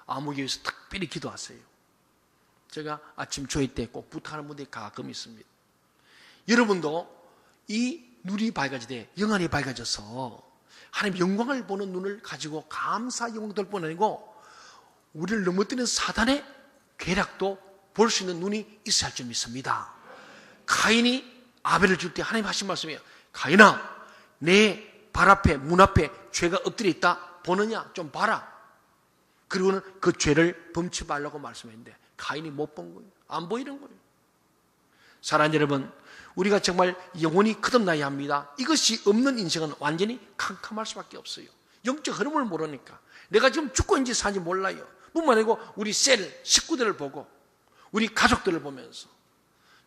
아무 위해서 특별히 기도하세요. 제가 아침 조회 때 꼭 부탁하는 분들이 가끔 있습니다. 여러분도 이 눈이 밝아지되 영안이 밝아져서 하나님 영광을 보는 눈을 가지고 감사 영광될 뿐 아니고 우리를 넘어뜨리는 사단의 괴락도 볼 수 있는 눈이 있어야 할 줄 믿습니다. 가인이 아벨을 줄 때 하나님 하신 말씀이에요. 가인아, 내 발 앞에 문 앞에 죄가 엎드려 있다 보느냐? 좀 봐라. 그리고는 그 죄를 범치 말라고 말씀했는데 가인이 못 본 거예요. 안 보이는 거예요. 사랑하는 여러분, 우리가 정말 영혼이 거듭나야 합니다. 이것이 없는 인생은 완전히 캄캄할 수밖에 없어요. 영적 흐름을 모르니까. 내가 지금 죽고 있는지 사는지 몰라요. 뿐만 아니고 우리 식구들을 보고 우리 가족들을 보면서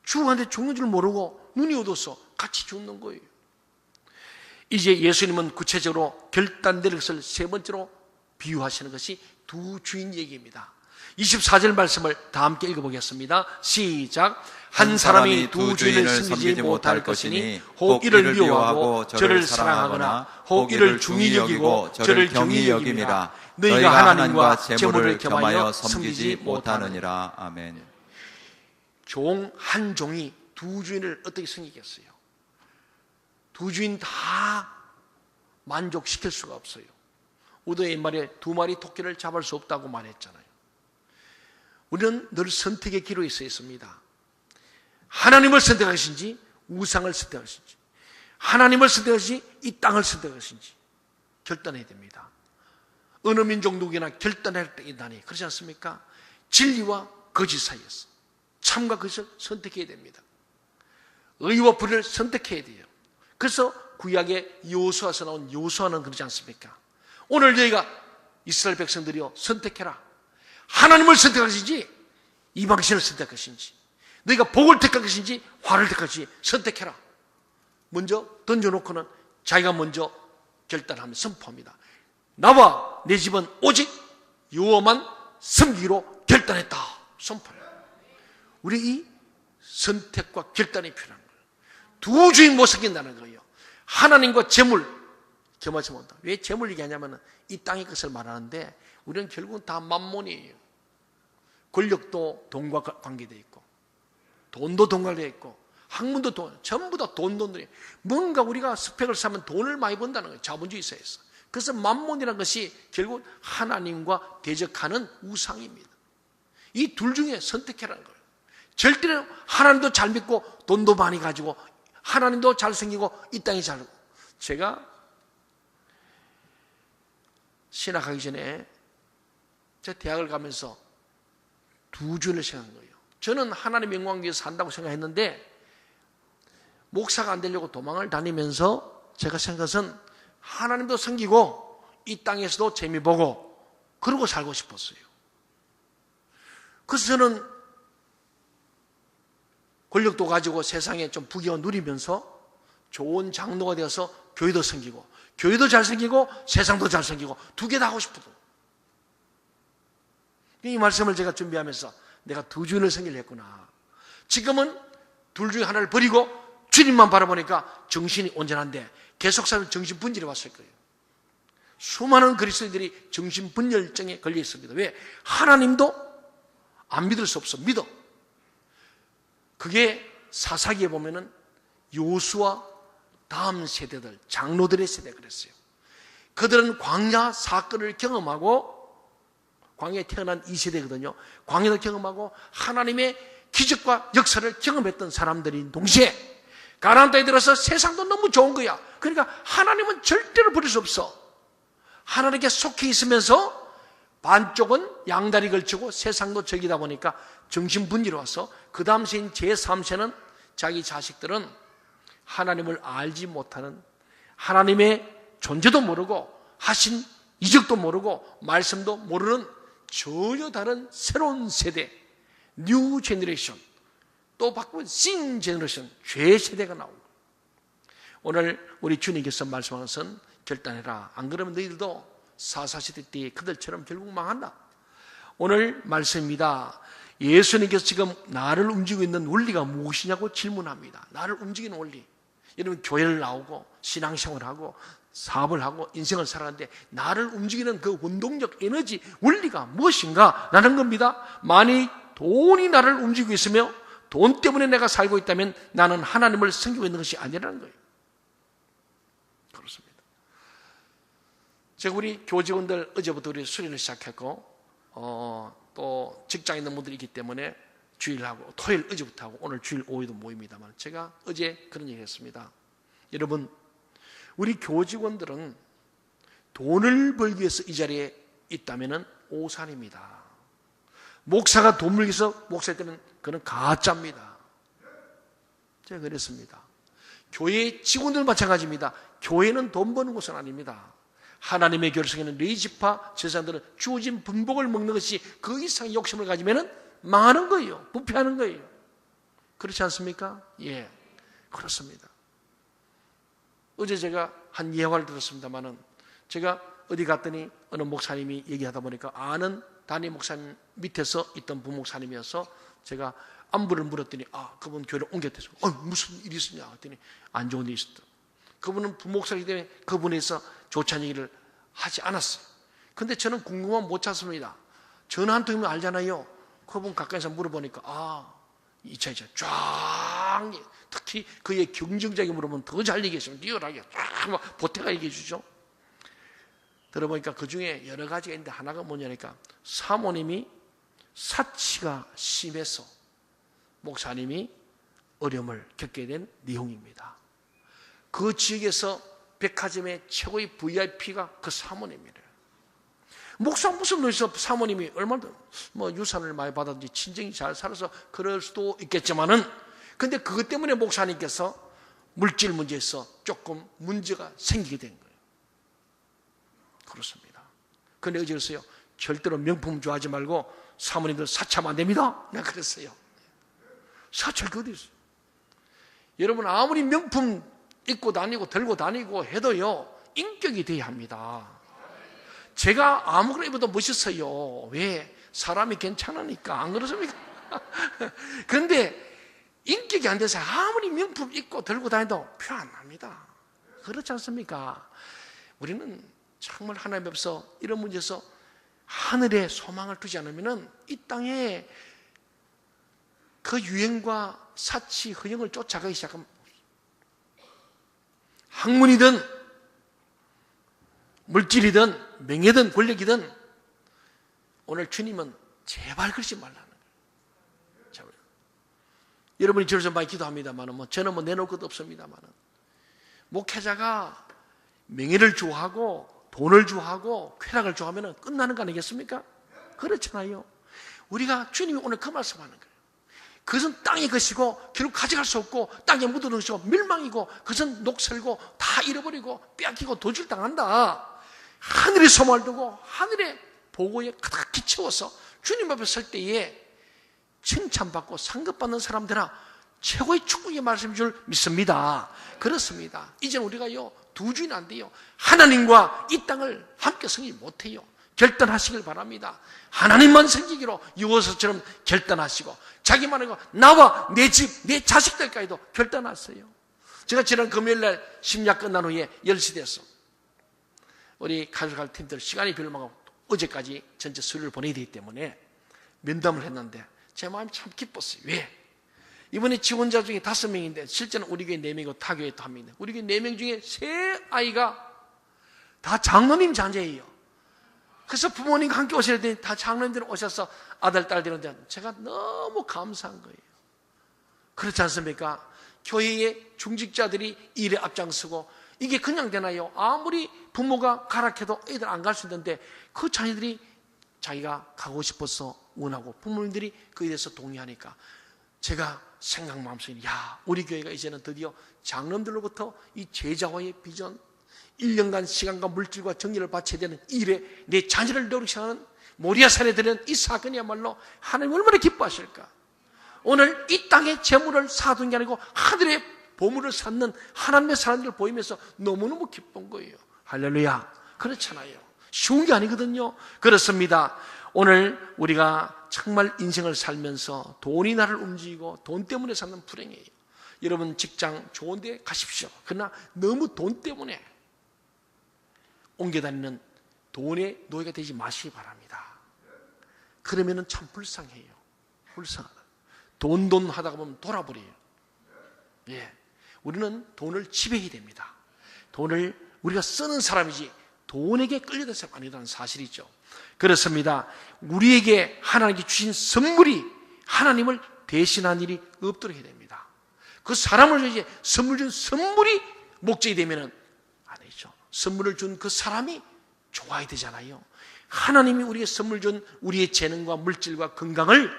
죽었는데 죽는 줄 모르고 눈이 어두워서 같이 죽는 거예요. 이제 예수님은 구체적으로 결단될 것을 세 번째로 비유하시는 것이 두 주인 얘기입니다. 24절 말씀을 다 함께 읽어보겠습니다. 시작. 한 사람이 두 주인을 섬기지 못할 것이니 혹 이를 미워하고 저를 사랑하거나 혹 이를 중히 여기고 저를 경히 여김이라. 너희가 하나님과 재물을 겸하여 섬기지 못하느니라. 아멘. 한 종이 두 주인을 어떻게 섬기겠어요? 두 주인 다 만족시킬 수가 없어요. 우리의 옛말에 두 마리 토끼를 잡을 수 없다고 말했잖아요. 우리는 늘 선택의 기로에 서 있습니다. 하나님을 선택하신지 우상을 선택하신지, 하나님을 선택하신지 이 땅을 선택하신지 결단해야 됩니다. 어느 민족 누구나 결단할 때 있다니 그렇지 않습니까? 진리와 거짓 사이에서 참과 거짓을 선택해야 됩니다. 의와 불의를 선택해야 돼요. 그래서 구약의 여호수아에서 나온 여호수아는 그러지 않습니까? 오늘 너희가 이스라엘 백성들이여 선택해라. 하나님을 선택하신지 이방신을 선택하신지, 너희가 복을 택할 것인지 화를 택할 것인지 선택해라. 먼저 던져놓고는 자기가 먼저 결단하며 선포합니다. 나와 내 집은 오직 여호와만 섬기기로 결단했다. 선포해요. 우리 이 선택과 결단이 필요한 거예요. 두 주인 못 섬긴다는 거예요. 하나님과 재물 겸하지 못한다. 왜 재물 얘기하냐면 이 땅의 것을 말하는데 우리는 결국은 다 만몬이에요. 권력도 돈과 관계되어 있고 돈도 돈과 관계되어 있고 학문도 돈, 전부 다 돈들이 뭔가 우리가 스펙을 쌓으면 돈을 많이 번다는 거예요. 자본주의 사회에서. 그래서 만몬이라는 것이 결국 하나님과 대적하는 우상입니다. 이 둘 중에 선택해라는 거예요. 절대로 하나님도 잘 믿고 돈도 많이 가지고 하나님도 잘생기고 이 땅이 잘. 제가 신학하기 전에 제 대학을 가면서 두 주를 생각한 거예요. 저는 하나님의 영광 위해서 산다고 생각했는데 목사가 안 되려고 도망을 다니면서 제가 생각한 것은 하나님도 섬기고 이 땅에서도 재미 보고 그러고 살고 싶었어요. 그래서 저는 권력도 가지고 세상에 좀 부귀を누리면서 좋은 장로가 되어서 교회도 섬기고 교회도 잘 섬기고 세상도 잘 섬기고 두 개 다 하고 싶거든. 이 말씀을 제가 준비하면서 내가 두 주인을 섬기려 했구나. 지금은 둘 중에 하나를 버리고 주님만 바라보니까 정신이 온전한데 계속 살면 정신분열이 왔을 거예요. 수많은 그리스도인들이 정신분열증에 걸려 있습니다. 왜? 하나님도 안 믿을 수 없어. 믿어. 그게 사사기에 보면은 요수와 다음 세대들, 장로들의 세대가 그랬어요. 그들은 광야 사건을 경험하고 광야에 태어난 이 세대거든요. 광야를 경험하고 하나님의 기적과 역사를 경험했던 사람들인 동시에 가나안 땅에 들어서 세상도 너무 좋은 거야. 그러니까 하나님은 절대로 버릴 수 없어. 하나님께 속해 있으면서 반쪽은 양다리 걸치고 세상도 적이다 보니까 정신분열이 와서 그 다음 세인 제3세는 자기 자식들은 하나님을 알지 못하는 하나님의 존재도 모르고 하신 이적도 모르고 말씀도 모르는 전혀 다른 새로운 세대 뉴 제너레이션 또 바꾸면 신 제너레이션 죄 세대가 나오고 오늘 우리 주님께서 말씀하는 것은 결단해라. 안 그러면 너희들도 사사시대 때 그들처럼 결국 망한다. 오늘 말씀입니다. 예수님께서 지금 나를 움직이고 있는 원리가 무엇이냐고 질문합니다. 나를 움직이는 원리. 여러분 교회를 나오고 신앙생활하고 사업을 하고 인생을 살아가는데 나를 움직이는 그 원동력 에너지 원리가 무엇인가 라는 겁니다. 만일 돈이 나를 움직이고 있으며 돈 때문에 내가 살고 있다면 나는 하나님을 섬기고 있는 것이 아니라는 거예요. 그렇습니다. 제가 우리 교직원들 어제부터 우리 수련을 시작했고 또 직장에 있는 분들이 있기 때문에 주일하고 토요일 어제부터 하고 오늘 주일 오후에도 모입니다만 제가 어제 그런 얘기를 했습니다. 여러분 우리 교직원들은 돈을 벌기 위해서 이 자리에 있다면 오산입니다. 목사가 돈 벌기 위해서 목사였다면 그는 가짜입니다. 제가 그랬습니다. 교회 직원들 마찬가지입니다. 교회는 돈 버는 곳은 아닙니다. 하나님의 결성에는 레이지파 제사장들은 주어진 분복을 먹는 것이 그 이상의 욕심을 가지면 망하는 거예요. 부패하는 거예요. 그렇지 않습니까? 예, 그렇습니다. 어제 제가 한 예화를 들었습니다만은 제가 어디 갔더니 어느 목사님이 얘기하다 보니까 아는 담임 목사님 밑에서 있던 부목사님이어서 제가 안부를 물었더니 그분 교회를 옮겼대서 무슨 일이 있었냐 했더니 안 좋은 일이 있었다. 그분은 부목사이기 때문에 그분에서 좋지 않은 얘기를 하지 않았어요. 근데 저는 궁금하면 못 찾습니다. 전화 한 통이면 알잖아요. 그분 가까이서 물어보니까 이차 쫙 특히 그의 경쟁자에게 물어보면 더 잘 얘기했으면 리얼하게 쫙 보태가 얘기해 주죠. 들어보니까 그 중에 여러 가지가 있는데 하나가 뭐냐니까 사모님이 사치가 심해서 목사님이 어려움을 겪게 된 내용입니다. 그 지역에서 백화점의 최고의 VIP가 그 사모님이래요. 목사 무슨 논에서 사모님이 얼마나 유산을 많이 받았는지 친정이 잘 살아서 그럴 수도 있겠지만은 근데 그것 때문에 목사님께서 물질 문제에서 조금 문제가 생기게 된 거예요. 그렇습니다. 근데 어제 그랬어요. 절대로 명품 좋아하지 말고 사모님들 사치하면 안 됩니다. 내가 그랬어요. 사치할 게 어디 있어요? 여러분 아무리 명품 입고 다니고 들고 다니고 해도요 인격이 돼야 합니다. 제가 아무거나 입어도 멋있어요. 왜? 사람이 괜찮으니까. 안 그렇습니까? 그런데 인격이 안 돼서 아무리 명품 입고 들고 다녀도 표 안 납니다. 그렇지 않습니까? 우리는 정말 하나님 앞에서 이런 문제에서 하늘에 소망을 두지 않으면 이 땅에 그 유행과 사치, 허영을 쫓아가기 시작하면 학문이든 물질이든 명예든 권력이든 오늘 주님은 제발 그러지 말라는 거예요. 여러분이 저를 좀 많이 기도합니다만은 저는 내놓을 것도 없습니다만은 목회자가 명예를 좋아하고 돈을 좋아하고 쾌락을 좋아하면 끝나는 거 아니겠습니까? 그렇잖아요. 우리가 주님이 오늘 그 말씀하는 거예요. 그것은 땅의 것이고 결국 가져갈 수 없고 땅에 묻어놓은 것이고 밀망이고 그것은 녹슬고 다 잃어버리고 빼앗기고 도질당한다. 하늘에 소망을 두고 하늘의 보고에 가득히 채워서 주님 앞에 설 때에 칭찬받고 상급받는 사람들아 최고의 축복의 말씀인 줄 믿습니다. 그렇습니다. 이제는 우리가요 두 주인 안 돼요. 하나님과 이 땅을 함께 섬기지 못해요. 결단하시길 바랍니다. 하나님만 섬기기로 유호서처럼 결단하시고 자기만 하고 나와 내 집, 내 자식들까지도 결단하세요. 제가 지난 금요일날 심야 끝난 후에 10시 됐어. 우리 가족할 팀들 시간이 별로 많고 어제까지 전체 수료를 보내야 되기 때문에 면담을 했는데 제 마음이 참 기뻤어요. 왜? 이번에 지원자 중에 5명인데 실제는 우리 교회 4명이고 타 교회 또 1명인데 우리 교회 4명 중에 3아이가 다 장로님 자녀예요. 그래서 부모님과 함께 오셔야 되니 다 장로님들 오셔서 아들, 딸들한테 제가 너무 감사한 거예요. 그렇지 않습니까? 교회의 중직자들이 일에 앞장서고 이게 그냥 되나요? 아무리 부모가 가락해도 애들 안 갈 수 있는데 그 자녀들이 자기가 가고 싶어서 원하고 부모님들이 그에 대해서 동의하니까 제가 생각 마음속에 우리 교회가 이제는 드디어 장로님들로부터 이 제자와의 비전 1년간 시간과 물질과 정리를 바쳐야 되는 일에 내 자녀를 노력하는 모리아산에 드리는 이 사건이야말로 하나님 얼마나 기뻐하실까. 오늘 이 땅의 재물을 사둔 게 아니고 하늘의 보물을 쌓는 하나님의 사람들을 보이면서 너무너무 기쁜 거예요. 할렐루야. 그렇잖아요. 쉬운 게 아니거든요. 그렇습니다. 오늘 우리가 정말 인생을 살면서 돈이 나를 움직이고 돈 때문에 사는 불행이에요. 여러분 직장 좋은 데 가십시오. 그러나 너무 돈 때문에 옮겨다니는 돈의 노예가 되지 마시기 바랍니다. 그러면 참 불쌍해요. 불쌍하다. 돈 하다가 보면 돌아버려요. 예. 우리는 돈을 지배해야 됩니다. 돈을 우리가 쓰는 사람이지 돈에게 끌려든 사람 아니라는 사실이죠. 그렇습니다. 우리에게 하나님께 주신 선물이 하나님을 대신한 일이 없도록 해야 됩니다. 그 사람을 이제 선물 준 선물이 목적이 되면은 아니죠. 선물을 준 그 사람이 좋아야 되잖아요. 하나님이 우리에게 선물 준 우리의 재능과 물질과 건강을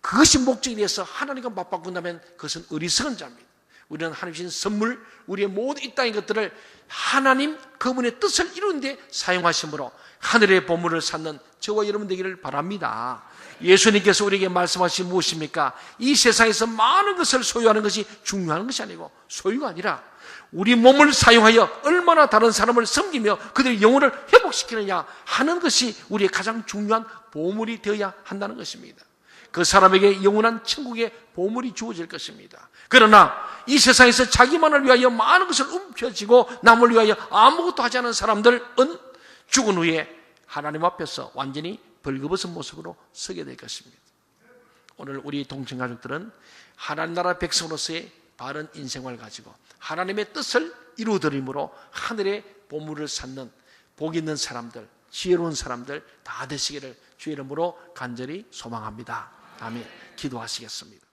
그것이 목적이 돼서 하나님과 맞바꾼다면 그것은 어리석은 자입니다. 우리는 하나님 주신 선물, 우리의 모든 이 땅의 것들을 하나님 그분의 뜻을 이루는 데 사용하심으로 하늘의 보물을 찾는 저와 여러분 되기를 바랍니다. 예수님께서 우리에게 말씀하신 무엇입니까? 이 세상에서 많은 것을 소유하는 것이 중요한 것이 아니고 소유가 아니라 우리 몸을 사용하여 얼마나 다른 사람을 섬기며 그들의 영혼을 회복시키느냐 하는 것이 우리의 가장 중요한 보물이 되어야 한다는 것입니다. 그 사람에게 영원한 천국의 보물이 주어질 것입니다. 그러나 이 세상에서 자기만을 위하여 많은 것을 움켜쥐고 남을 위하여 아무것도 하지 않은 사람들은 죽은 후에 하나님 앞에서 완전히 벌거벗은 모습으로 서게 될 것입니다. 오늘 우리 동청가족들은 하나님 나라 백성으로서의 바른 인생을 가지고 하나님의 뜻을 이루어드림으로 하늘의 보물을 찾는 복 있는 사람들, 지혜로운 사람들 다 되시기를 주의 이름으로 간절히 소망합니다. 아멘. 기도하시겠습니다.